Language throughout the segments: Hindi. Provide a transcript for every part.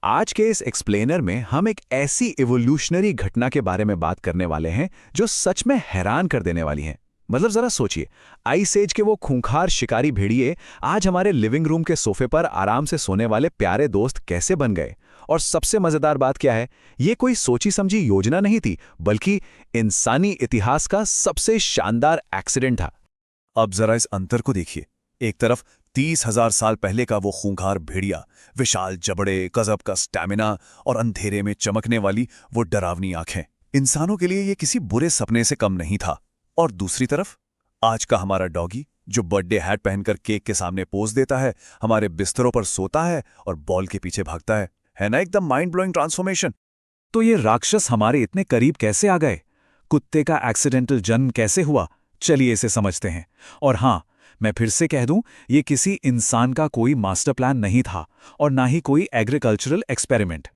आज के इस एक्सप्लेनर में हम एक ऐसी इवोल्यूशनरी घटना के बारे में बात करने वाले हैं जो सच में हैरान कर देने वाली है। मतलब जरा सोचिए, आइस एज के वो खूंखार शिकारी भेड़िए आज हमारे लिविंग रूम के सोफे पर आराम से सोने वाले प्यारे दोस्त कैसे बन गए। और सबसे मजेदार बात क्या है, ये कोई सोची समझी योजना नहीं थी, बल्कि इंसानी इतिहास का सबसे शानदार एक्सीडेंट था। अब जरा इस अंतर को देखिए। एक तरफ 30,000 साल पहले का वो खूंखार भेड़िया, विशाल जबड़े, गजब का स्टैमिना और अंधेरे में चमकने वाली वो डरावनी आंखें। इंसानों के लिए ये किसी बुरे सपने से कम नहीं था। और दूसरी तरफ आज का हमारा डॉगी, जो बर्थडे हैट पहनकर केक के सामने पोज देता है, हमारे बिस्तरों पर सोता है और बॉल के पीछे भागता है ना एकदम माइंड ब्लोइंग ट्रांसफॉर्मेशन। तो ये राक्षस हमारे इतने करीब कैसे आ गए? कुत्ते का एक्सीडेंटल जन्म कैसे हुआ? चलिए इसे समझते हैं। और हाँ, मैं फिर से कह दूं, ये किसी इंसान का कोई मास्टर प्लान नहीं था और ना ही कोई एग्रीकल्चरल एक्सपेरिमेंट।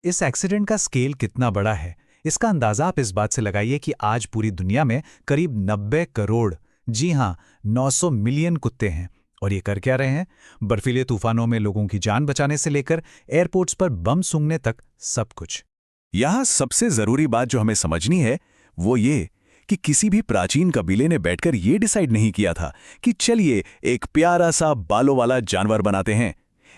इस एक्सीडेंट का स्केल कितना बड़ा है, इसका अंदाजा आप इस बात से लगाइए कि आज पूरी दुनिया में करीब 90 करोड़, जी हां 900 मिलियन कुत्ते हैं। और ये कर क्या रहे हैं? बर्फीले तूफानों में लोगों की जान बचाने से लेकर एयरपोर्ट्स पर बम सूंघने तक सब कुछ। यहां सबसे जरूरी बात जो हमें समझनी है वो ये कि किसी भी प्राचीन कबीले ने बैठकर ये डिसाइड नहीं किया था कि चलिए एक प्यारा सा बालों वाला जानवर बनाते हैं।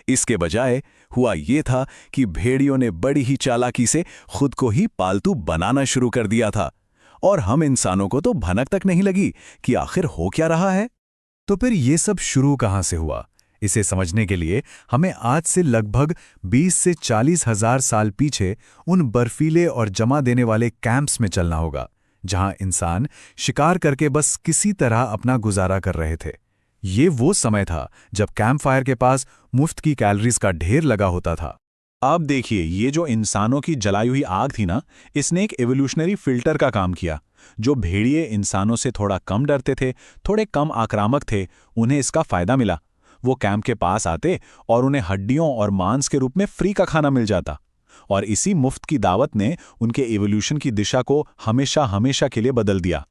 इसके बजाय हुआ ये था कि भेड़ियों ने बड़ी ही चालाकी से खुद को ही पालतू बनाना शुरू कर दिया था। और हम इंसानों को तो भनक तक नहीं लगी कि आखिर हो क्या रहा है। तो फिर ये सब शुरू कहां से हुआ? इसे समझने के लिए हमें आज से लगभग 20 से 40 हजार साल पीछे उन बर्फीले और जमा देने वाले कैंप्स में चलना होगा, जहां इंसान शिकार करके बस किसी तरह अपना गुजारा कर रहे थे। ये वो समय था जब कैंप फायर के पास मुफ्त की कैलोरीज का ढेर लगा होता था। अब देखिए, ये जो इंसानों की जलाई हुई आग थी ना, इसने एक एवोल्यूशनरी फिल्टर का काम किया। जो भेड़िए इंसानों से थोड़ा कम डरते थे, थोड़े कम आक्रामक थे, उन्हें इसका फायदा मिला। वो कैंप के पास आते और उन्हें हड्डियों और मांस के रूप में फ्री का खाना मिल जाता। और इसी मुफ्त की दावत ने उनके इवोल्यूशन की दिशा को हमेशा हमेशा के लिए बदल दिया।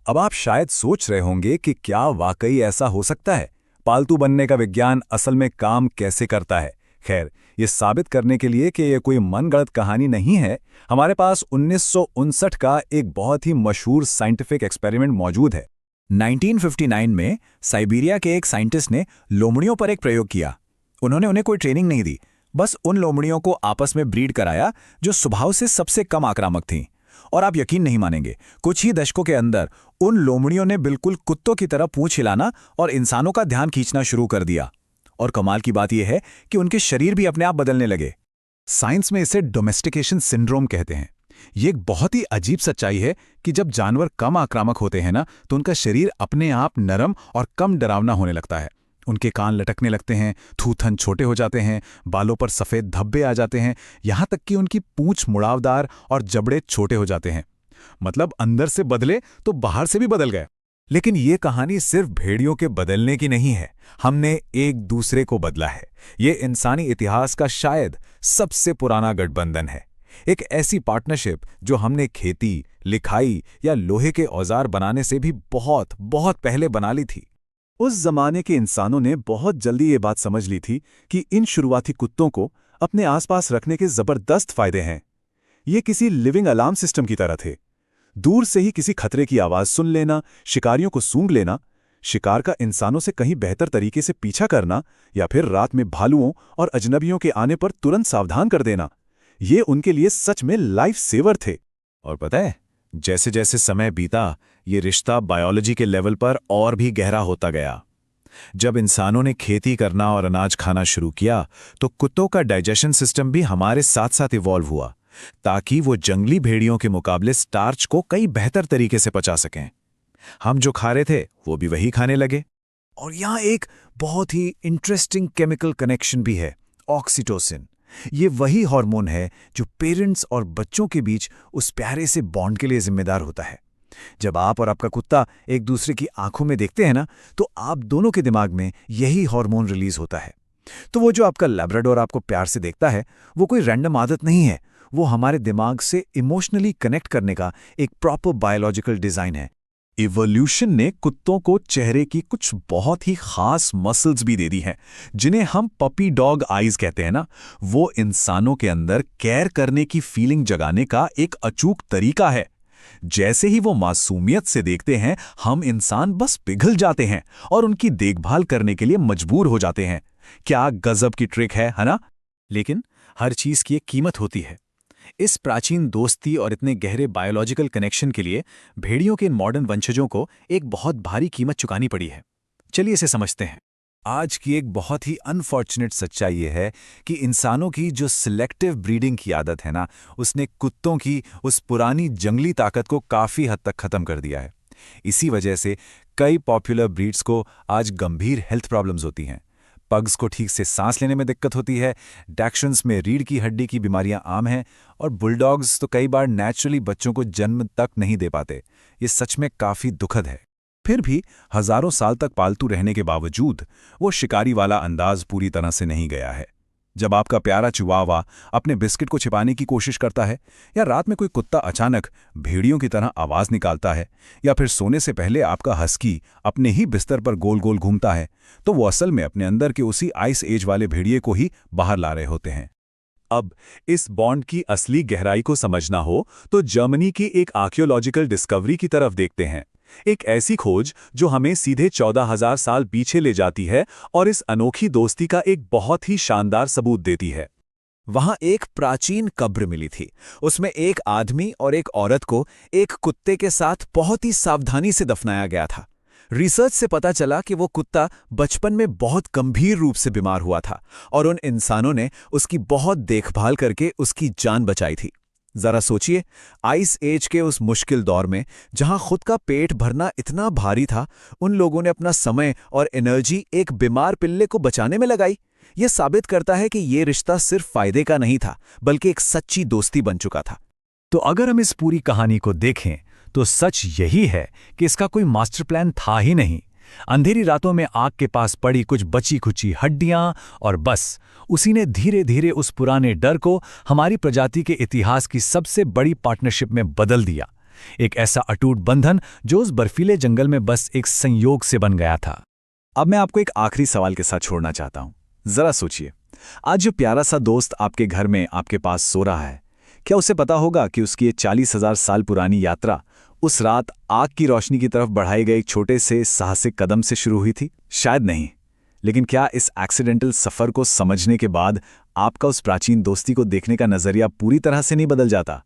अब आप शायद सोच रहे होंगे कि क्या वाकई ऐसा हो सकता है? पालतू बनने का विज्ञान असल में काम कैसे करता है? खैर, ये साबित करने के लिए कि ये कोई मनगढ़ंत कहानी नहीं है, हमारे पास 1959 का एक बहुत ही मशहूर साइंटिफिक एक्सपेरिमेंट मौजूद है। 1959 में साइबेरिया के एक साइंटिस्ट ने लोमड़ियों पर एक प्रयोग किया। उन्होंने उन्हें कोई ट्रेनिंग नहीं दी, बस उन लोमड़ियों को आपस में ब्रीड कराया जो स्वभाव से सबसे कम आक्रामक थीं। और आप यकीन नहीं मानेंगे, कुछ ही दशकों के अंदर उन लोमड़ियों ने बिल्कुल कुत्तों की तरह पूंछ हिलाना और इंसानों का ध्यान खींचना शुरू कर दिया। और कमाल की बात यह है कि उनके शरीर भी अपने आप बदलने लगे। साइंस में इसे डोमेस्टिकेशन सिंड्रोम कहते हैं। ये एक बहुत ही अजीब सच्चाई है कि जब जानवर कम आक्रामक होते हैं ना, तो उनका शरीर अपने आप नरम और कम डरावना होने लगता है। उनके कान लटकने लगते हैं, थूथन छोटे हो जाते हैं, बालों पर सफ़ेद धब्बे आ जाते हैं, यहाँ तक कि उनकी पूंछ मुड़ावदार और जबड़े छोटे हो जाते हैं। मतलब अंदर से बदले तो बाहर से भी बदल गए। लेकिन ये कहानी सिर्फ भेड़ियों के बदलने की नहीं है, हमने एक दूसरे को बदला है। ये इंसानी इतिहास का शायद सबसे पुराना गठबंधन है। एक ऐसी पार्टनरशिप जो हमने खेती, लिखाई या लोहे के औजार बनाने से भी बहुत बहुत पहले बना ली थी। उस जमाने के इंसानों ने बहुत जल्दी ये बात समझ ली थी कि इन शुरुआती कुत्तों को अपने आसपास रखने के जबरदस्त फायदे हैं। ये किसी लिविंग अलार्म सिस्टम की तरह थे। दूर से ही किसी खतरे की आवाज सुन लेना, शिकारियों को सूंघ लेना, शिकार का इंसानों से कहीं बेहतर तरीके से पीछा करना, या फिर रात में भालुओं और अजनबियों के आने पर तुरंत सावधान कर देना, ये उनके लिए सच में लाइफ सेवर थे। और पता है, जैसे जैसे समय बीता, ये रिश्ता बायोलॉजी के लेवल पर और भी गहरा होता गया। जब इंसानों ने खेती करना और अनाज खाना शुरू किया, तो कुत्तों का डाइजेशन सिस्टम भी हमारे साथ साथ इवॉल्व हुआ, ताकि वो जंगली भेड़ियों के मुकाबले स्टार्च को कई बेहतर तरीके से पचा सकें। हम जो खा रहे थे वो भी वही खाने लगे। और यहाँ एक बहुत ही इंटरेस्टिंग केमिकल कनेक्शन भी है, ऑक्सीटोसिन। ये वही हार्मोन है जो पेरेंट्स और बच्चों के बीच उस प्यारे से बॉन्ड के लिए जिम्मेदार होता है। जब आप और आपका कुत्ता एक दूसरे की आंखों में देखते हैं ना, तो आप दोनों के दिमाग में यही हार्मोन रिलीज होता है। तो वो जो आपका लैब्राडोर आपको प्यार से देखता है, वो कोई रैंडम आदत नहीं है, वो हमारे दिमाग से इमोशनली कनेक्ट करने का एक प्रॉपर बायोलॉजिकल डिजाइन है। इवोल्यूशन ने कुत्तों को चेहरे की कुछ बहुत ही खास मसल्स भी दे दी हैं, जिन्हें हम पपी डॉग आईज कहते हैं ना। वो इंसानों के अंदर केयर करने की फीलिंग जगाने का एक अचूक तरीका है। जैसे ही वो मासूमियत से देखते हैं, हम इंसान बस पिघल जाते हैं और उनकी देखभाल करने के लिए मजबूर हो जाते हैं। क्या गजब की ट्रिक है ना? लेकिन हर चीज की एक कीमत होती है। इस प्राचीन दोस्ती और इतने गहरे बायोलॉजिकल कनेक्शन के लिए भेड़ियों के इन मॉडर्न वंशजों को एक बहुत भारी कीमत चुकानी पड़ी है। चलिए इसे समझते हैं। आज की एक बहुत ही अनफॉर्चुनेट सच्चाई ये है कि इंसानों की जो सिलेक्टिव ब्रीडिंग की आदत है ना, उसने कुत्तों की उस पुरानी जंगली ताकत को काफ़ी हद तक ख़त्म कर दिया है। इसी वजह से कई पॉपुलर ब्रीड्स को आज गंभीर हेल्थ प्रॉब्लम्स होती हैं। पग्स को ठीक से सांस लेने में दिक्कत होती है, डैक्शंस में रीढ़ की हड्डी की बीमारियां आम हैं, और बुलडॉग्स तो कई बार नेचुरली बच्चों को जन्म तक नहीं दे पाते। ये सच में काफ़ी दुखद है। फिर भी हजारों साल तक पालतू रहने के बावजूद वो शिकारी वाला अंदाज पूरी तरह से नहीं गया है। जब आपका प्यारा चिवावा अपने बिस्किट को छिपाने की कोशिश करता है, या रात में कोई कुत्ता अचानक भेड़ियों की तरह आवाज निकालता है, या फिर सोने से पहले आपका हस्की अपने ही बिस्तर पर गोल गोल घूमता है, तो वो असल में अपने अंदर के उसी आइस एज वाले भेड़िए को ही बाहर ला रहे होते हैं। अब इस बॉन्ड की असली गहराई को समझना हो तो जर्मनी की एक आर्कियोलॉजिकल डिस्कवरी की तरफ देखते हैं। एक ऐसी खोज जो हमें सीधे 14,000 साल पीछे ले जाती है और इस अनोखी दोस्ती का एक बहुत ही शानदार सबूत देती है। वहां एक प्राचीन कब्र मिली थी। उसमें एक आदमी और एक औरत को एक कुत्ते के साथ बहुत ही सावधानी से दफनाया गया था। रिसर्च से पता चला कि वो कुत्ता बचपन में बहुत गंभीर रूप से बीमार हुआ था और उन इंसानों ने उसकी बहुत देखभाल करके उसकी जान बचाई थी। जरा सोचिए, आइस एज के उस मुश्किल दौर में जहां खुद का पेट भरना इतना भारी था, उन लोगों ने अपना समय और एनर्जी एक बीमार पिल्ले को बचाने में लगाई। यह साबित करता है कि ये रिश्ता सिर्फ फायदे का नहीं था, बल्कि एक सच्ची दोस्ती बन चुका था। तो अगर हम इस पूरी कहानी को देखें तो सच यही है कि इसका कोई मास्टर प्लान था ही नहीं। अंधेरी रातों में आग के पास पड़ी कुछ बची खुची हड्डियां, और बस उसी ने धीरे धीरे उस पुराने डर को हमारी प्रजाति के इतिहास की सबसे बड़ी पार्टनरशिप में बदल दिया। एक ऐसा अटूट बंधन जो उस बर्फीले जंगल में बस एक संयोग से बन गया था। अब मैं आपको एक आखिरी सवाल के साथ छोड़ना चाहता हूं। जरा सोचिए, आज जो प्यारा सा दोस्त आपके घर में आपके पास सो रहा है, क्या उसे पता होगा कि उसकी ये 40,000 साल पुरानी यात्रा उस रात आग की रोशनी की तरफ बढ़ाए गए एक छोटे से साहसिक कदम से शुरू हुई थी? शायद नहीं। लेकिन क्या इस एक्सीडेंटल सफर को समझने के बाद आपका उस प्राचीन दोस्ती को देखने का नजरिया पूरी तरह से नहीं बदल जाता?